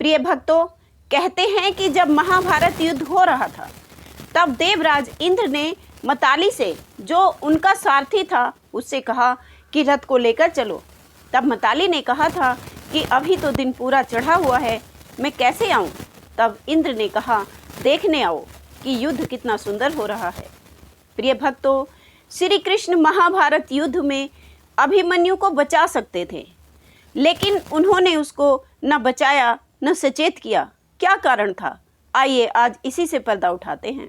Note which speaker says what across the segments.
Speaker 1: प्रिय भक्तों, कहते हैं कि जब महाभारत युद्ध हो रहा था तब देवराज इंद्र ने मताली से, जो उनका सारथी था, उससे कहा कि रथ को लेकर चलो। तब मताली ने कहा था कि अभी तो दिन पूरा चढ़ा हुआ है, मैं कैसे आऊं? तब इंद्र ने कहा, देखने आओ कि युद्ध कितना सुंदर हो रहा है। प्रिय भक्तों, श्री कृष्ण महाभारत युद्ध में अभिमन्यु को बचा सकते थे, लेकिन उन्होंने उसको न बचाया न सचेत किया। क्या कारण था? आइए आज इसी से पर्दा उठाते हैं।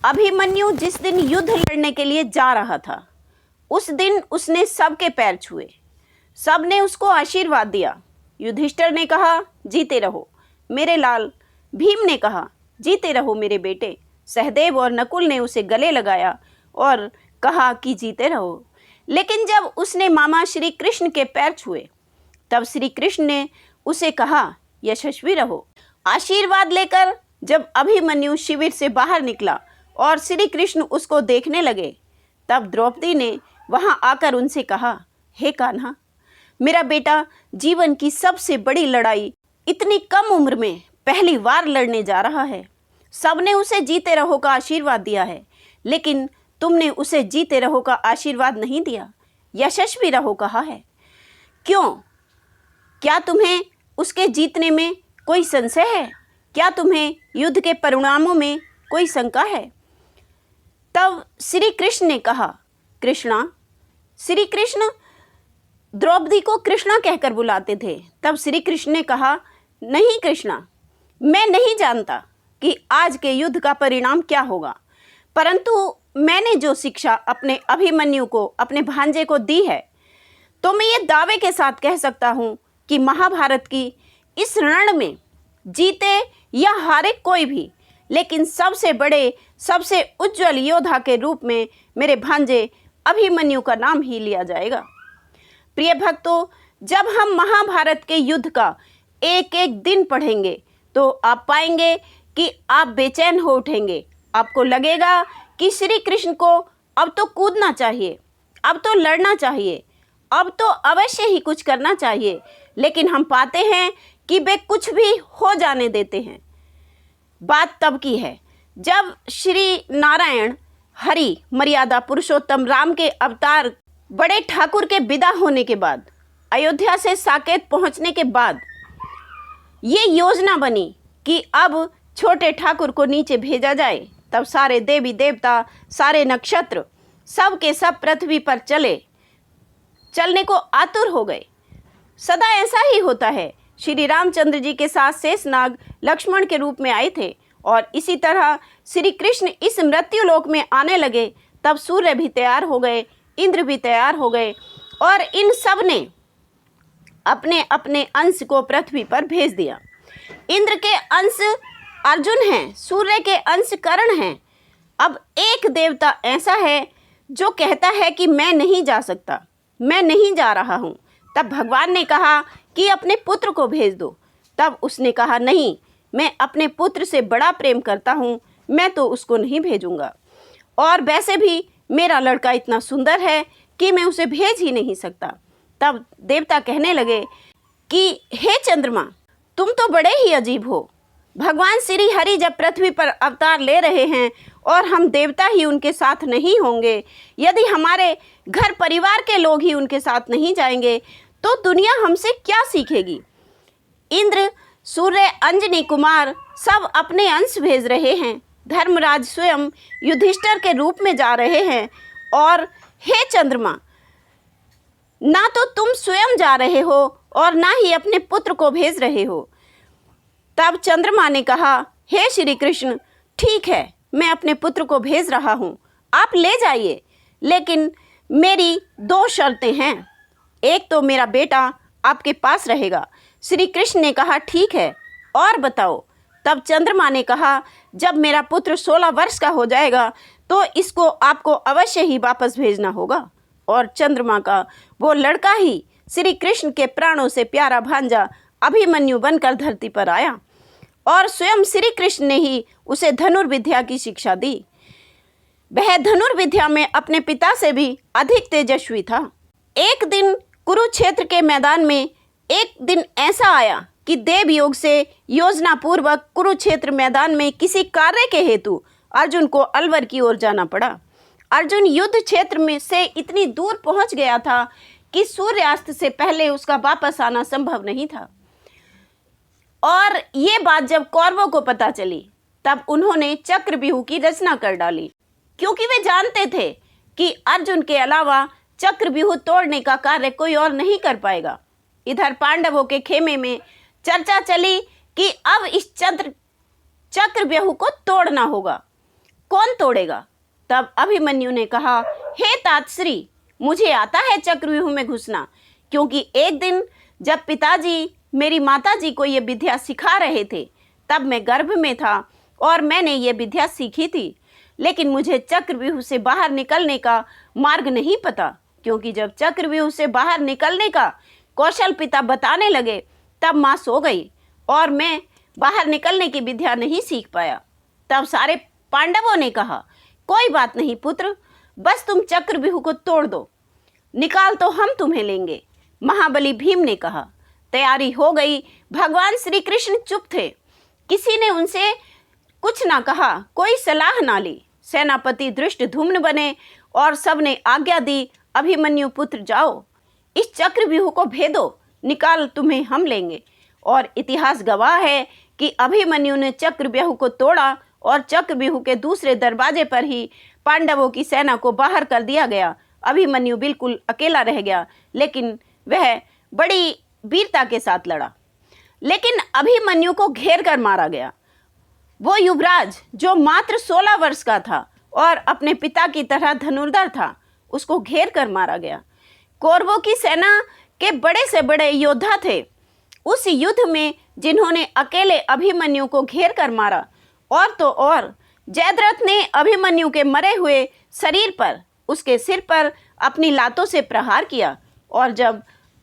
Speaker 1: अभिमन्यु जिस दिन युद्ध लड़ने के लिए जा रहा था, उस दिन उसने सबके पैर छुए, सब ने उसको आशीर्वाद दिया। युधिष्ठिर ने कहा, जीते रहो मेरे लाल। भीम ने कहा, जीते रहो मेरे बेटे। सहदेव और नकुल ने उसे गले लगाया और कहा कि जीते रहो। लेकिन जब उसने मामा श्री कृष्ण के पैर छुए, तब श्री कृष्ण ने उसे कहा, यशस्वी रहो। आशीर्वाद लेकर जब अभिमन्यु शिविर से बाहर निकला और श्री कृष्ण उसको देखने लगे, तब द्रौपदी ने वहां आकर उनसे कहा, हे कान्हा, मेरा बेटा जीवन की सबसे बड़ी लड़ाई इतनी कम उम्र में पहली बार लड़ने जा रहा है। सबने उसे जीते रहो का आशीर्वाद दिया है, लेकिन तुमने उसे जीते रहो का आशीर्वाद नहीं दिया, यशस्वी रहो कहा है। क्यों? क्या तुम्हें उसके जीतने में कोई संशय है? क्या तुम्हें युद्ध के परिणामों में कोई शंका है? तब श्री कृष्ण ने कहा, कृष्णा। श्री कृष्ण द्रौपदी को कृष्णा कहकर बुलाते थे। तब श्री कृष्ण ने कहा, नहीं कृष्णा, मैं नहीं जानता कि आज के युद्ध का परिणाम क्या होगा, परंतु मैंने जो शिक्षा अपने अभिमन्यु को, अपने भांजे को दी है, तो मैं ये दावे के साथ कह सकता हूँ कि महाभारत की इस रण में जीते या हारे कोई भी, लेकिन सबसे बड़े, सबसे उज्जवल योद्धा के रूप में मेरे भांजे अभिमन्यु का नाम ही लिया जाएगा। प्रिय भक्तों, जब हम महाभारत के युद्ध का एक एक दिन पढ़ेंगे तो आप पाएंगे कि आप बेचैन हो उठेंगे। आपको लगेगा कि श्री कृष्ण को अब तो कूदना चाहिए, अब तो लड़ना चाहिए, अब तो अवश्य ही कुछ करना चाहिए, लेकिन हम पाते हैं कि वे कुछ भी हो जाने देते हैं। बात तब की है जब श्री नारायण हरि मर्यादा पुरुषोत्तम राम के अवतार बड़े ठाकुर के विदा होने के बाद, अयोध्या से साकेत पहुंचने के बाद ये योजना बनी कि अब छोटे ठाकुर को नीचे भेजा जाए। तब सारे देवी देवता, सारे नक्षत्र, सब के सब पृथ्वी पर चलने को आतुर हो गए। सदा ऐसा ही होता है। श्री रामचंद्र जी के साथ शेषनाग लक्ष्मण के रूप में आए थे और इसी तरह श्री कृष्ण इस मृत्यु लोक में आने लगे। तब सूर्य भी तैयार हो गए, इंद्र भी तैयार हो गए और इन सब ने अपने अपने अंश को पृथ्वी पर भेज दिया। इंद्र के अंश अर्जुन हैं, सूर्य के अंश कर्ण हैं। अब एक देवता ऐसा है जो कहता है कि मैं नहीं जा सकता, मैं नहीं जा रहा हूँ। तब भगवान ने कहा कि अपने पुत्र को भेज दो। तब उसने कहा, नहीं, मैं अपने पुत्र से बड़ा प्रेम करता हूँ, मैं तो उसको नहीं भेजूंगा, और वैसे भी मेरा लड़का इतना सुंदर है कि मैं उसे भेज ही नहीं सकता। तब देवता कहने लगे कि हे चंद्रमा, तुम तो बड़े ही अजीब हो। भगवान श्री हरि जब पृथ्वी पर अवतार ले रहे हैं और हम देवता ही उनके साथ नहीं होंगे, यदि हमारे घर परिवार के लोग ही उनके साथ नहीं जाएंगे, तो दुनिया हमसे क्या सीखेगी। इंद्र, सूर्य, अंजनी कुमार सब अपने अंश भेज रहे हैं। धर्मराज स्वयं युधिष्ठिर के रूप में जा रहे हैं, और हे चंद्रमा, ना तो तुम स्वयं जा रहे हो और ना ही अपने पुत्र को भेज रहे हो। तब चंद्रमा ने कहा, हे श्री कृष्ण, ठीक है, मैं अपने पुत्र को भेज रहा हूँ, आप ले जाइए, लेकिन मेरी दो शर्तें हैं। एक तो मेरा बेटा आपके पास रहेगा। श्री कृष्ण ने कहा, ठीक है, और बताओ। तब चंद्रमा ने कहा, जब मेरा पुत्र 16 वर्ष का हो जाएगा तो इसको आपको अवश्य ही वापस भेजना होगा। और चंद्रमा का वो लड़का ही श्री कृष्ण के प्राणों से प्यारा भांजा अभिमन्यु बनकर धरती पर आया, और स्वयं श्री कृष्ण ने ही उसे धनुर्विद्या की शिक्षा दी। वह धनुर्विद्या में अपने पिता से भी अधिक तेजस्वी था। एक दिन कुरुक्षेत्र के मैदान में एक दिन ऐसा आया कि देवयोग से योजना पूर्वक कुरुक्षेत्र मैदान में किसी कार्य के हेतु अर्जुन को अलवर की ओर जाना पड़ा। अर्जुन युद्ध क्षेत्र में से इतनी दूर पहुंच गया था कि सूर्यास्त से पहले उसका वापस आना संभव नहीं था। और ये बात जब कौरवों को पता चली तब उन्होंने चक्रव्यूह की रचना कर डाली, क्योंकि वे जानते थे कि अर्जुन के अलावा चक्रव्यूह तोड़ने का कार्य कोई और नहीं कर पाएगा। इधर पांडवों के खेमे में चर्चा चली कि अब इस चक्रव्यूह को तोड़ना होगा। कौन तोड़ेगा? तब अभिमन्यु ने कहा, हे तातश्री, मुझे आता है चक्रव्यूह में घुसना, क्योंकि एक दिन जब पिताजी मेरी माताजी को ये विद्या सिखा रहे थे तब मैं गर्भ में था और मैंने ये विद्या सीखी थी, लेकिन मुझे चक्रव्यूह से बाहर निकलने का मार्ग नहीं पता, क्योंकि जब चक्रव्यूह से बाहर निकलने का कौशल पिता बताने लगे तब माँ सो गई और मैं बाहर निकलने की विद्या नहीं सीख पाया। तब सारे पांडवों ने कहा, कोई बात नहीं पुत्र, बस तुम चक्रव्यूह को तोड़ दो, निकाल तो हम तुम्हें लेंगे। महाबली भीम ने कहा, तैयारी हो गई। भगवान श्री कृष्ण चुप थे, किसी ने उनसे कुछ ना कहा, कोई सलाह ना ली। सेनापति धृष्टद्युम्न बने और सबने आज्ञा दी, अभिमन्यु पुत्र जाओ, इस चक्रव्यूह को भेदो, निकाल तुम्हें हम लेंगे। और इतिहास गवाह है कि अभिमन्यु ने चक्रव्यूह को तोड़ा और चक्रव्यूह के दूसरे दरवाजे पर ही पांडवों की सेना को बाहर कर दिया गया। अभिमन्यु बिल्कुल अकेला रह गया, लेकिन वह बड़ी वीरता के साथ लड़ा। लेकिन अभिमन्यु को घेर कर मारा गया। वो युवराज जो मात्र 16 वर्ष का था और अपने पिता की तरह धनुर्धर था, उसको घेर कर मारा गया। कौरवों की सेना के बड़े से बड़े योद्धा थे उस युद्ध में, जिन्होंने अकेले अभिमन्यु को घेर कर मारा। और तो और जयद्रथ ने अभिमन्यु के मरे हुए शरीर पर, उसके सिर पर अपनी लातों से प्रहार किया। और जब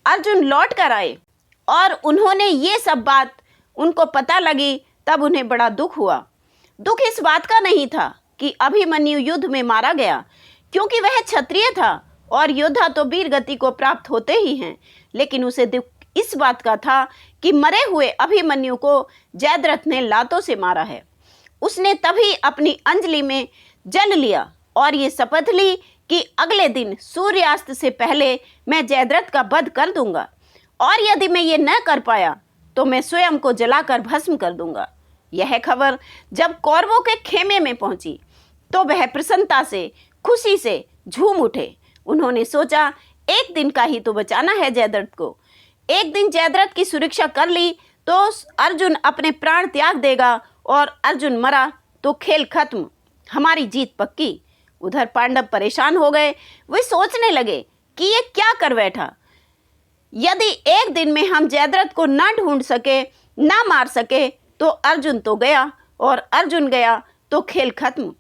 Speaker 1: अर्जुन लौट कर आए और उन्होंने ये सब बात उनको पता लगी तब उन्हें बड़ा दुख हुआ। दुख इस बात का नहीं था कि अभिमन्यु युद्ध में मारा गया, क्योंकि वह क्षत्रिय था और योद्धा तो वीर गति को प्राप्त होते ही हैं, लेकिन उसे दुख इस बात का था कि मरे हुए अभिमन्यु को जयद्रथ ने लातों से मारा है। उसने तभी अपनी अंजलि में जल लिया और ये शपथ ली कि अगले दिन सूर्यास्त से पहले मैं जयद्रथ का वध कर दूंगा, और यदि मैं ये न कर पाया तो मैं स्वयं को जलाकर भस्म कर दूंगा। यह खबर जब कौरवों के खेमे में पहुंची तो वह प्रसन्नता से, खुशी से झूम उठे। उन्होंने सोचा, एक दिन का ही तो बचाना है जयद्रथ को, एक दिन जयद्रथ की सुरक्षा कर ली तो अर्जुन अपने प्राण त्याग देगा, और अर्जुन मरा तो खेल खत्म, हमारी जीत पक्की। उधर पांडव परेशान हो गए। वे सोचने लगे कि ये क्या कर बैठा। यदि एक दिन में हम जयद्रथ को ना ढूंढ सके, ना मार सके, तो अर्जुन तो गया, और अर्जुन गया तो खेल खत्म।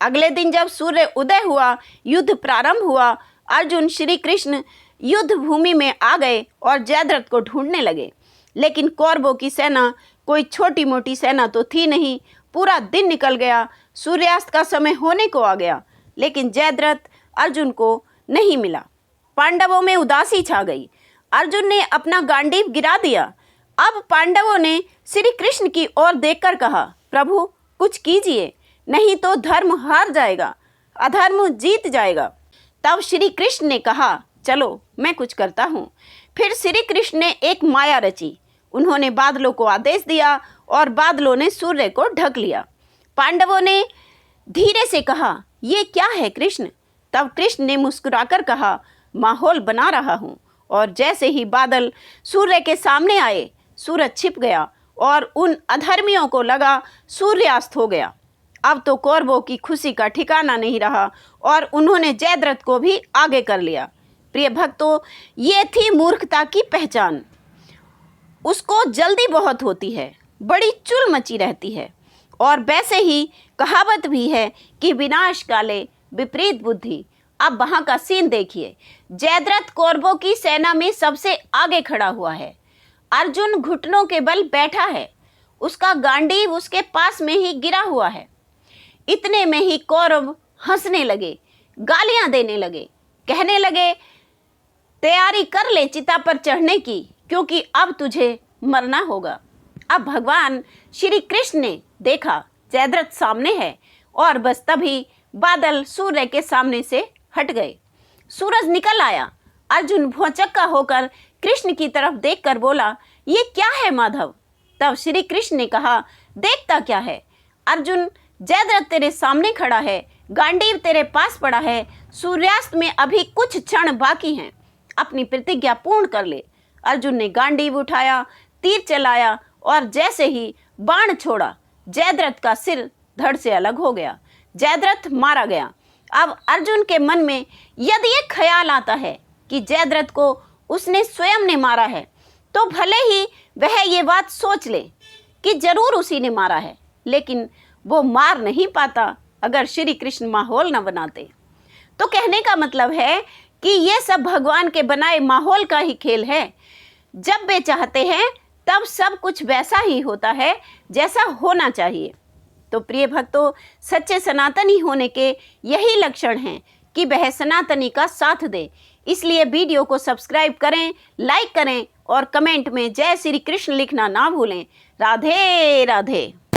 Speaker 1: अगले दिन जब सूर्य उदय हुआ, युद्ध प्रारंभ हुआ। अर्जुन श्री कृष्ण युद्ध भूमि में आ गए और जयद्रथ को ढूंढने लगे, लेकिन कौरवों की सेना कोई छोटी मोटी सेना तो थी नहीं। पूरा दिन निकल गया, सूर्यास्त का समय होने को आ गया, लेकिन जयद्रथ अर्जुन को नहीं मिला। पांडवों में उदासी छा गई। अर्जुन ने अपना गांडीव गिरा दिया। अब पांडवों ने श्री कृष्ण की ओर देखकर कहा, प्रभु कुछ कीजिए, नहीं तो धर्म हार जाएगा, अधर्म जीत जाएगा। तब श्री कृष्ण ने कहा, चलो मैं कुछ करता हूँ। फिर श्री कृष्ण ने एक माया रची। उन्होंने बादलों को आदेश दिया और बादलों ने सूर्य को ढक लिया। पांडवों ने धीरे से कहा, ये क्या है कृष्ण? तब कृष्ण ने मुस्कुराकर कहा, माहौल बना रहा हूँ। और जैसे ही बादल सूर्य के सामने आए, सूरज छिप गया और उन अधर्मियों को लगा सूर्यास्त हो गया। अब तो कौरवों की खुशी का ठिकाना नहीं रहा और उन्होंने जयद्रथ को भी आगे कर लिया। प्रिय भक्तों, ये थी मूर्खता की पहचान। उसको जल्दी बहुत होती है, बड़ी चुल मची रहती है। और वैसे ही कहावत भी है कि विनाश काले विपरीत बुद्धि। अब वहाँ का सीन देखिए। जयद्रथ कौरवों की सेना में सबसे आगे खड़ा हुआ है। अर्जुन घुटनों के बल बैठा है, उसका गांडीव उसके पास में ही गिरा हुआ है। इतने में ही कौरव हंसने लगे, गालियां देने लगे, कहने लगे, तैयारी कर ले चिता पर चढ़ने की, क्योंकि अब तुझे मरना होगा। अब भगवान श्री कृष्ण ने देखा जयद्रथ सामने है और बस तभी बादल सूर्य के सामने से हट गए। सूरज निकल आया। अर्जुन भौचक्का होकर कृष्ण की तरफ देखकर बोला, ये क्या है माधव? तब श्री कृष्ण ने कहा, देखता क्या है अर्जुन, जयद्रथ तेरे सामने खड़ा है, गांडीव तेरे पास पड़ा है, सूर्यास्त में अभी कुछ क्षण बाकी हैं, अपनी प्रतिज्ञा पूर्ण कर ले। अर्जुन ने गांडीव उठाया, तीर चलाया और जैसे ही बाण छोड़ा जयद्रथ का सिर धड़ से अलग हो गया। जयद्रथ मारा गया। अब अर्जुन के मन में यदि एक ख्याल आता है कि जयद्रथ को उसने स्वयं ने मारा है, तो भले ही वह ये बात सोच ले कि जरूर उसी ने मारा है, लेकिन वो मार नहीं पाता अगर श्री कृष्ण माहौल न बनाते। तो कहने का मतलब है कि ये सब भगवान के बनाए माहौल का ही खेल है। जब वे चाहते हैं तब सब कुछ वैसा ही होता है जैसा होना चाहिए। तो प्रिय भक्तों, सच्चे सनातनी होने के यही लक्षण हैं कि वह सनातनी का साथ दे। इसलिए वीडियो को सब्सक्राइब करें, लाइक करें और कमेंट में जय श्री कृष्ण लिखना ना भूलें। राधे राधे।